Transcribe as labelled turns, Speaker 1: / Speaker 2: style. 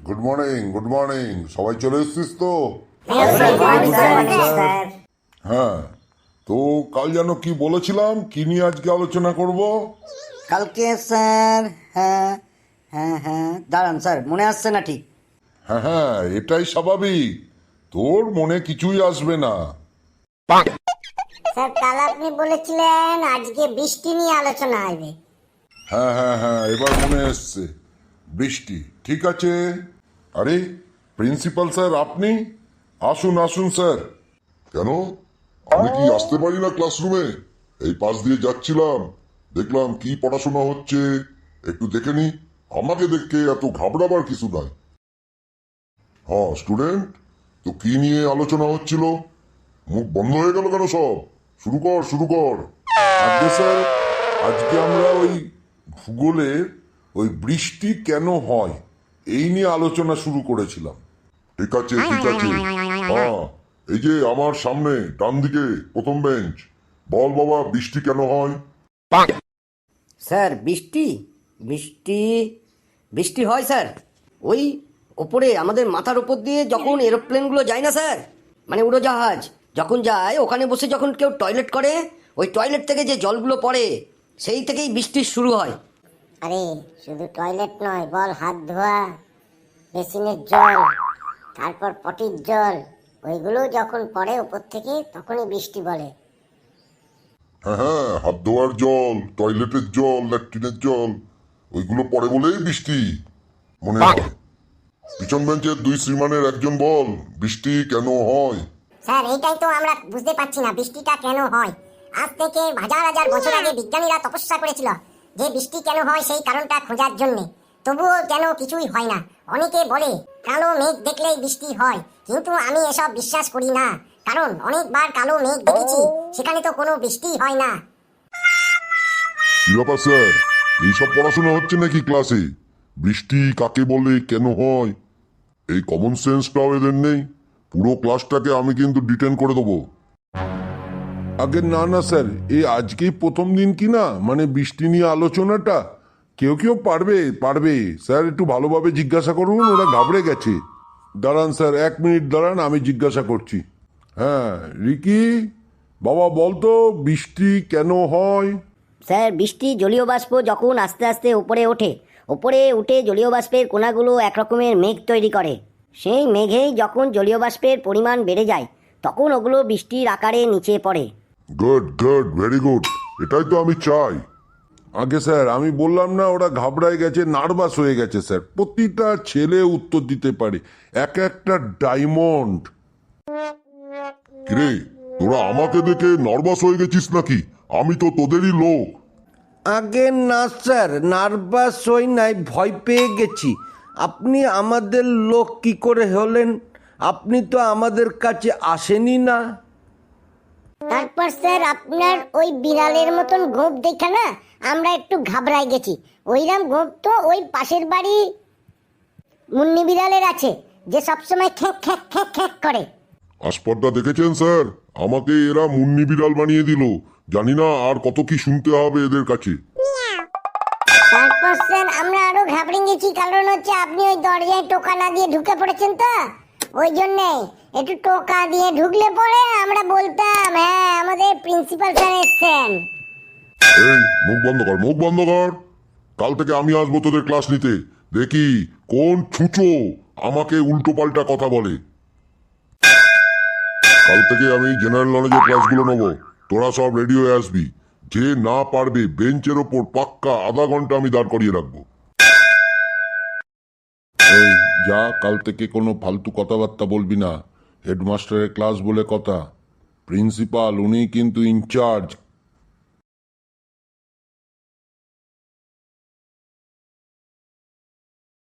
Speaker 1: Good morning, good morning. সবাই চলে এসছিস তো? হ্যাঁ, তো কাল যেন কি বলেছিলাম, কি নিয়ে আজকে আলোচনা করব?
Speaker 2: কালকে স্যার, হ্যাঁ হ্যাঁ হ্যাঁ, দাঁড়ান স্যার, মনে আসছে না ঠিক।
Speaker 1: হ্যাঁ হ্যাঁ, এটাই স্বাভাবিক, তোর মনে কিছুই আসবে না।
Speaker 3: স্যার, কাল আপনি বলেছিলেন আজকে বৃষ্টি নিয়ে আলোচনা হবে।
Speaker 1: হ্যাঁ হ্যাঁ হ্যাঁ, এবার মনে এসছে, বৃষ্টি। ঠিক আছে। আরে প্রিন্সিপাল স্যার, আপনি আসুন আসুন স্যার। কেন, আমি কি আসতে পারি না ক্লাসরুমে? এই পাশ দিয়ে যাচ্ছিলাম, দেখলাম কি পড়াশোনা হচ্ছে, একটু দেখে নি। আমাকে দেখে এত ঘাবড়াবার কিছু নাই। হ্যাঁ স্টুডেন্ট, তো কি নিয়ে আলোচনা হচ্ছিল? মুখ বন্ধ হয়ে গেল কেন সব? শুরু কর শুরু কর। আজকে স্যার, আজকে আমরা ওই ভূগোলের ওই বৃষ্টি কেন হয় এই নিয়ে আলোচনা শুরু করেছিলাম। ঠিক আছে ঠিক আছে। হ্যাঁ, এই যে আমার সামনে ডান দিকে প্রথম বেঞ্চ, বল বাবা, বৃষ্টি কেন হয়?
Speaker 2: স্যার, বৃষ্টি বৃষ্টি বৃষ্টি হয় স্যার, ওই ওপরে আমাদের মাথার ওপর দিয়ে যখন এরোপ্লেনগুলো যায় না স্যার, মানে উড়োজাহাজ যখন যায়, ওখানে বসে যখন কেউ টয়লেট করে, ওই টয়লেট থেকে যে জলগুলো পড়ে, সেই থেকেই বৃষ্টি শুরু হয়।
Speaker 3: আরে শুধু টয়লেট নয়, বল হাত ধোয়া, বেসিনের জল, তারপর পটির জল, ওইগুলো যখন পড়ে উপর থেকে তখনই বৃষ্টি বলে।
Speaker 1: হ্যাঁ হ্যাঁ, হাত ধোয়ার জল, টয়লেটের জল, ল্যাট্রিনের জল, ওইগুলো পড়ে বলেই বৃষ্টি মনে হয়। পিছন বেঞ্চের দুই শ্রীমানের একজন বল, বৃষ্টি কেন হয়?
Speaker 3: স্যার, এইটাই তো আমরা বুঝতে পারছি না, বৃষ্টিটা কেন হয়। আজ থেকে হাজার হাজার বছর আগে বিজ্ঞানীরা তপস্যা করেছিল যে বৃষ্টি কেন হয় সেই কারণটা খোঁজার জন্য, তবুও কেন কিছুই হয় না। অনেকে বলে কালো মেঘ দেখলেই বৃষ্টি হয়, কিন্তু আমি এসব বিশ্বাস করি না, কারণ অনেকবার কালো মেঘ দেখেছি, সেখানে তো কোনো বৃষ্টি হয় না।
Speaker 1: কি ব্যাপার স্যার, এইসব পড়াশোনা হচ্ছে নাকি ক্লাসে? বৃষ্টি কাকে বলে, কেন হয়, এই কমন সেন্সটাও এদের নেই। পুরো ক্লাসটাকে আমি কিন্তু ডিটেন করে দেবো। আগে না না স্যার, এই আজকেই প্রথম দিন কি না, মানে বৃষ্টি নিয়ে আলোচনাটা। কেউ কেউ পারবে পারবে স্যার, একটু ভালোভাবে জিজ্ঞাসা করুন, ওরা ঘাবড়ে গেছে। দাঁড়ান স্যার, 1 মিনিট দাঁড়ান, আমি জিজ্ঞাসা করছি। হ্যাঁ রিকি, বাবা বলতো বৃষ্টি কেন হয়?
Speaker 4: স্যার, বৃষ্টি জলীয় বাষ্প যখন আস্তে আস্তে উপরে ওঠে, উপরে উঠে জলীয় বাষ্পের কণাগুলো একরকমের মেঘ তৈরি করে। সেই মেঘেই যখন জলীয় বাষ্পের পরিমাণ বেড়ে যায়, তখন ওগুলো বৃষ্টির আকারে নিচে পড়ে।
Speaker 1: গুড গুড, ভেরি গুড, এটাই তো আমি চাই। আগে স্যার, আমি বললাম না ওরা ঘাবড়ায় গেছে, নার্ভাস হয়ে গেছে স্যার। প্রতিটা ছেলে উত্তর দিতে পারে, এক একটা ডায়মন্ড। কিরে, তোরা আমাকে দেখে নার্ভাস হয়ে গেছিস নাকি? আমি তো তোদেরই লোক।
Speaker 5: আগে না স্যার, নার্ভাস হই নাই, ভয় পেয়ে গেছি। আপনি আমাদের লোক কি করে হলেন? আপনি তো আমাদের কাছে আসেনি না।
Speaker 3: তারপর স্যার, আপনার ওই বিড়ালের মতন গোঁফ দেখা না আমরা একটু ঘাবড়াই গেছি। ওইরাম গোঁফ তো ওই পাশের বাড়ি মুন্নি বিড়ালের আছে, যে সবসময় খ্যাঁক খ্যাঁক খ্যাঁক খ্যাঁক করে।
Speaker 1: আসপর্দা দেখেছেন স্যার, আমাকে এরা মুন্নি বিড়াল বানিয়ে দিল। জানি না আর কত কি শুনতে হবে এদের কাছে।
Speaker 3: তারপর স্যার, আমরা আরো ঘাবড়ে গেছি, কারণ হচ্ছে আপনি ওই দরজায় টোকা না দিয়ে ঢুকে পড়েছেন, তো ওই জন্যে একটু টোকা দিয়ে ঢুকলে পরে আমরা বলতাম হ্যাঁ আমাদের প্রিন্সিপাল স্যার এসছেন।
Speaker 1: এই মুখ বন্ধ কর, মুখ বন্ধ কর। কাল থেকে আমি আসবো তোদের ক্লাস নিতে, দেখি কোন ছুঁচো আমাকে উল্টো পাল্টা কথা বলে। কাল থেকে আমি জেনারেল নলেজের ক্লাসগুলো নেবো, তোরা সব রেডি হয়ে আসবি। যে না পারবে বেঞ্চের ওপর পাক্কা আধা ঘন্টা আমি দাঁড় করিয়ে রাখবো। এই যা, কাল থেকে কোনো ফালতু কথাবার্তা বলবি না। হেডমাস্টারের ক্লাস বলে কথা, প্রিন্সিপাল উনি কিন্তু ইনচার্জ,